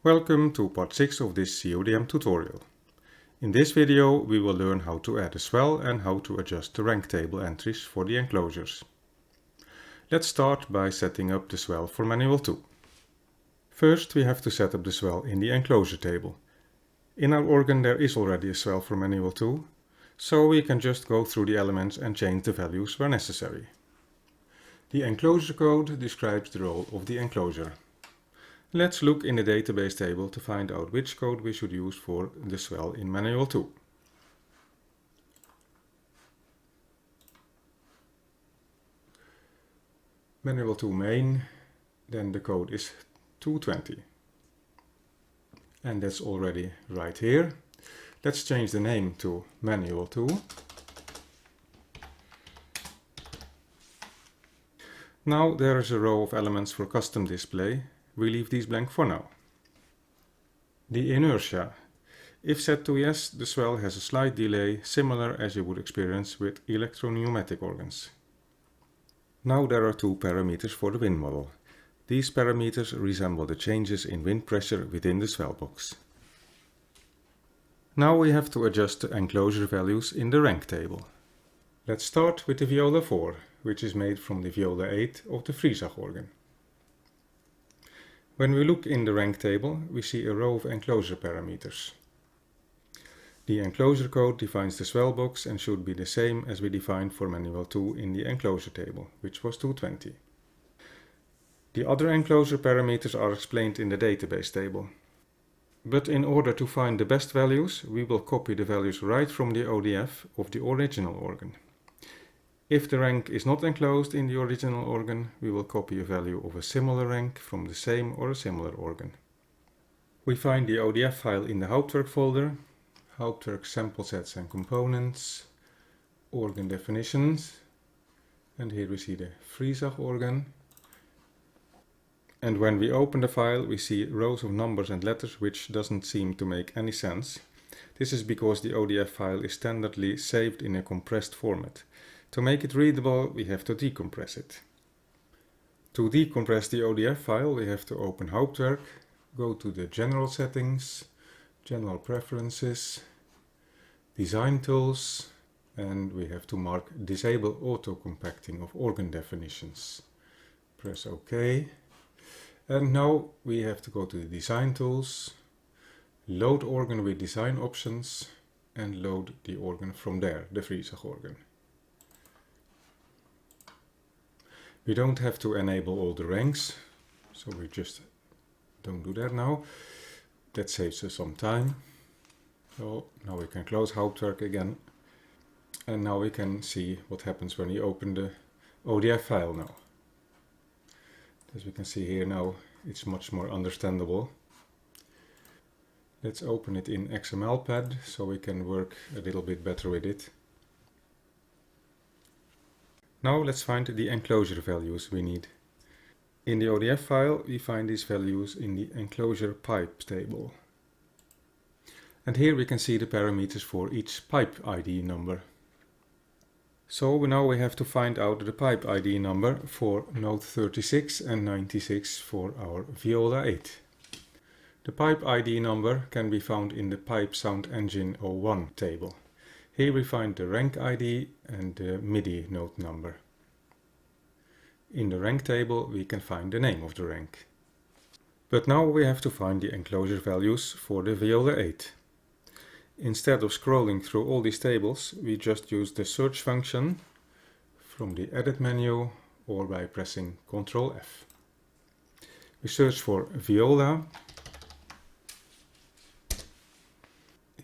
Welcome to part 6 of this CODM tutorial. In this video we will learn how to add a swell and how to adjust the rank table entries for the enclosures. Let's start by setting up the swell for Manual 2. First we have to set up the swell in the enclosure table. In our organ there is already a swell for Manual 2, so we can just go through the elements and change the values where necessary. The enclosure code describes the role of the enclosure. Let's look in the database table to find out which code we should use for the swell in Manual 2. Manual 2 main, then the code is 220. And that's already right here. Let's change the name to Manual 2. Now there is a row of elements for custom display. We leave these blank for now. The inertia. If set to yes, the swell has a slight delay, similar as you would experience with electro-pneumatic organs. Now there are two parameters for the wind model. These parameters resemble the changes in wind pressure within the swell box. Now we have to adjust the enclosure values in the rank table. Let's start with the Viola 4, which is made from the Viola 8 of the Friesach organ. When we look in the rank table, we see a row of enclosure parameters. The enclosure code defines the swell box and should be the same as we defined for Manual 2 in the enclosure table, which was 220. The other enclosure parameters are explained in the database table. But in order to find the best values, we will copy the values right from the ODF of the original organ. If the rank is not enclosed in the original organ, we will copy a value of a similar rank from the same or a similar organ. We find the ODF file in the Hauptwerk folder, Hauptwerk sample sets and components, organ definitions, and here we see the Friesach organ. And when we open the file, we see rows of numbers and letters, which doesn't seem to make any sense. This is because the ODF file is standardly saved in a compressed format. To make it readable, we have to decompress it. To decompress the ODF file, we have to open Hauptwerk, go to the General Settings, General Preferences, Design Tools, and we have to mark Disable Auto-Compacting of Organ Definitions. Press OK. And now we have to go to the Design Tools, load organ with design options, and load the organ from there, the Friesach organ. We don't have to enable all the ranks, so we just don't do that now. That saves us some time. So now we can close Hauptwerk again. And now we can see what happens when we open the ODF file now. As we can see here now, it's much more understandable. Let's open it in XMLpad so we can work a little bit better with it. Now let's find the enclosure values we need. In the ODF file we find these values in the enclosure pipe table. And here we can see the parameters for each pipe ID number. So now we have to find out the pipe ID number for node 36 and 96 for our Viola 8. The pipe ID number can be found in the Pipe Sound Engine 01 table. Here we find the rank ID and the MIDI node number. In the rank table we can find the name of the rank. But now we have to find the enclosure values for the Viola 8. Instead of scrolling through all these tables, we just use the search function from the edit menu or by pressing Ctrl F. We search for Viola.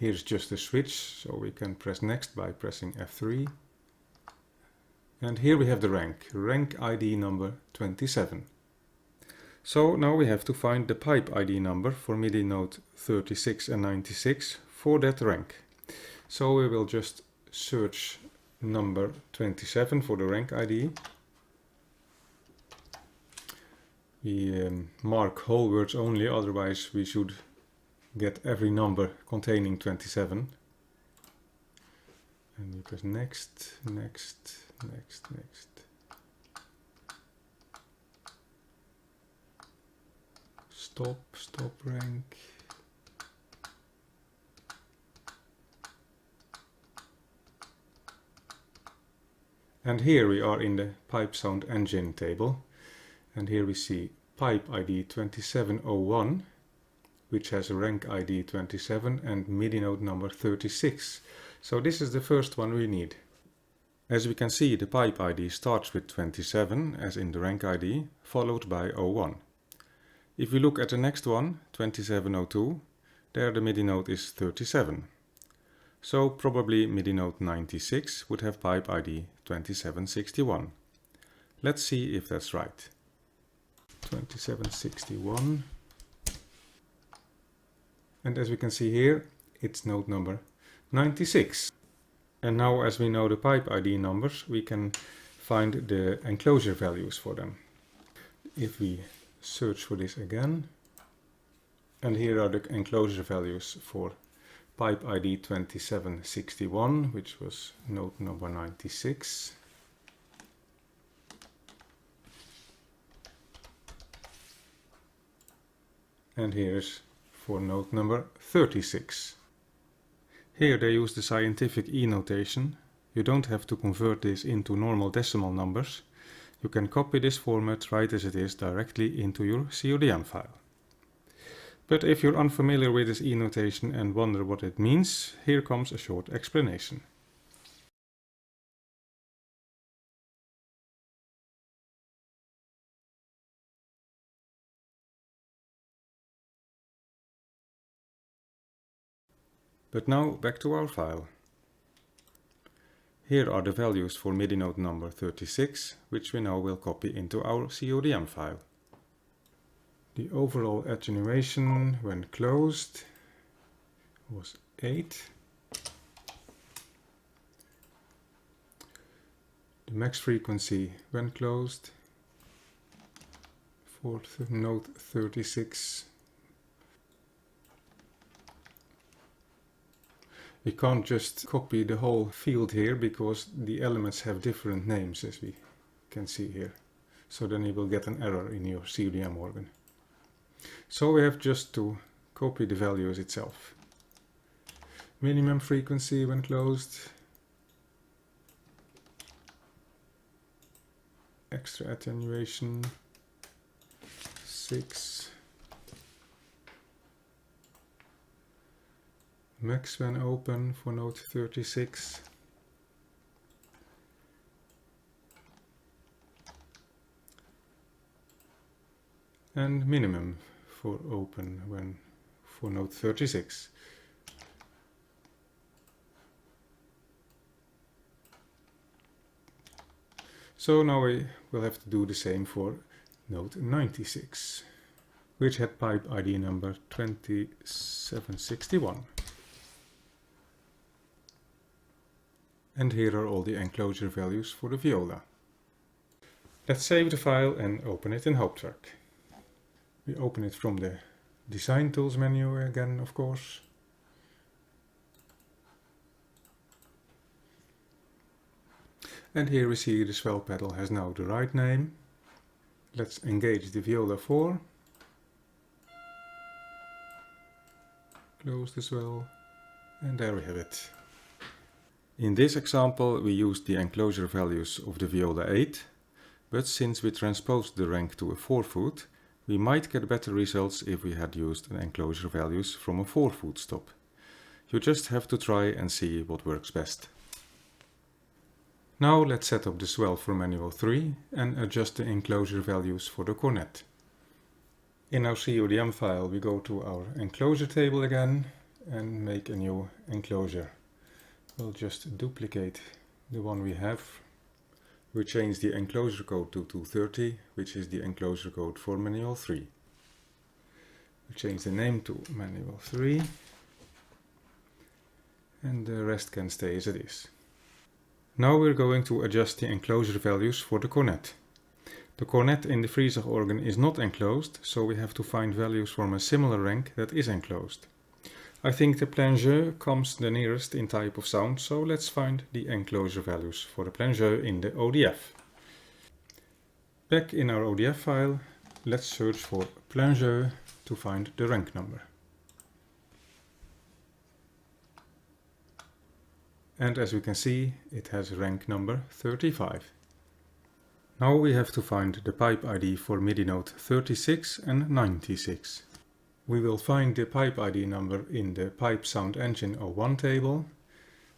Here's just a switch, so we can press next by pressing F3. And here we have the rank ID number 27. So now we have to find the pipe ID number for MIDI node 36 and 96 for that rank. So we will just search number 27 for the rank ID. We mark whole words only, otherwise we should get every number containing 27. And we press next, next, next, next. stop rank. And here we are in the pipe sound engine table. And here we see pipe ID 2701, which has a rank ID 27 and MIDI note number 36. So this is the first one we need. As we can see, the pipe ID starts with 27, as in the rank ID, followed by 01. If we look at the next one, 2702, there the MIDI note is 37. So probably MIDI note 96 would have pipe ID 2761. Let's see if that's right. 2761. And as we can see here, it's note number 96. And now, as we know the pipe ID numbers, we can find the enclosure values for them. If we search for this again, and here are the enclosure values for pipe ID 2761, which was note number 96. And here's for note number 36. Here they use the scientific E notation. You don't have to convert this into normal decimal numbers. You can copy this format right as it is directly into your CODM file. But if you're unfamiliar with this E notation and wonder what it means, here comes a short explanation. But now back to our file. Here are the values for MIDI note number 36, which we now will copy into our CODM file. The overall attenuation when closed was 8. The max frequency when closed for note 36. We can't just copy the whole field here because the elements have different names, as we can see here. So then you will get an error in your CODM organ. So we have just to copy the values itself. Minimum frequency when closed. Extra attenuation 6. Max when open for note 36. And minimum for open when for note 36. So now we will have to do the same for note 96, which had pipe ID number 2761. And here are all the enclosure values for the viola. Let's save the file and open it in Hauptwerk. We open it from the Design Tools menu again, of course. And here we see the swell pedal has now the right name. Let's engage the Viola 4. Close the swell, and there we have it. In this example we used the enclosure values of the Viola 8, but since we transposed the rank to a 4-foot, we might get better results if we had used an enclosure values from a 4-foot stop. You just have to try and see what works best. Now let's set up the swell for manual 3 and adjust the enclosure values for the cornet. In our CODM file we go to our enclosure table again and make a new enclosure. We'll just duplicate the one we have. We change the enclosure code to 230, which is the enclosure code for manual 3. We change the name to manual 3, and the rest can stay as it is. Now we're going to adjust the enclosure values for the cornet. The cornet in the freezer organ is not enclosed, so we have to find values from a similar rank that is enclosed. I think the plein jeu comes the nearest in type of sound, so let's find the enclosure values for the plein jeu in the ODF. Back in our ODF file, let's search for plein jeu to find the rank number. And as we can see, it has rank number 35. Now we have to find the pipe ID for MIDI node 36 and 96. We will find the pipe ID number in the Pipe Sound Engine 01 table,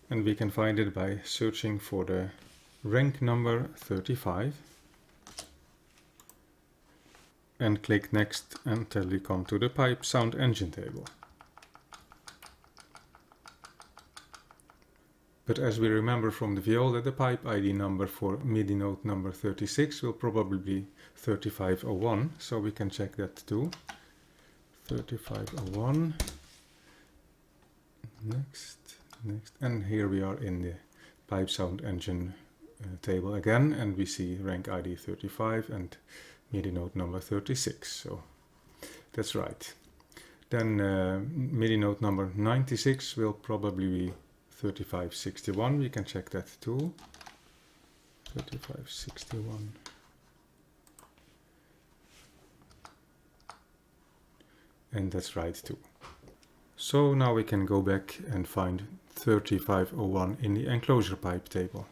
and we can find it by searching for the rank number 35 and click next until we come to the Pipe Sound Engine table. But as we remember from the Viola, the pipe ID number for MIDI node number 36 will probably be 3501, so we can check that too. 3501. Next, and here we are in the Pipe Sound Engine table again, and we see rank ID 35 and MIDI node number 36, so that's right. Then MIDI node number 96 will probably be 3561, we can check that too. 3561. And that's right too. So now we can go back and find 3501 in the enclosure pipe table.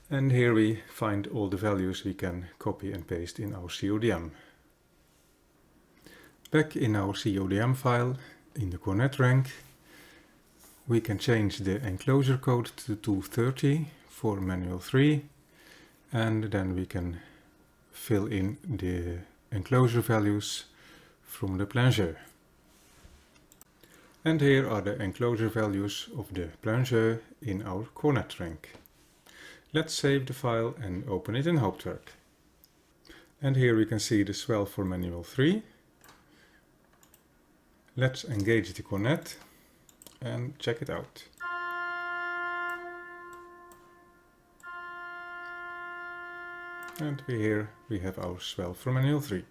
And here we find all the values we can copy and paste in our CODM. Back in our CODM file, in the Cornet rank, we can change the enclosure code to 230 for manual 3, and then we can fill in the enclosure values from the plungeur. And here are the enclosure values of the plungeur in our Cornet rank. Let's save the file and open it in Hauptwerk. And here we can see the swell for manual 3. Let's engage the Cornet and check it out. And here we have our swell for manual 3.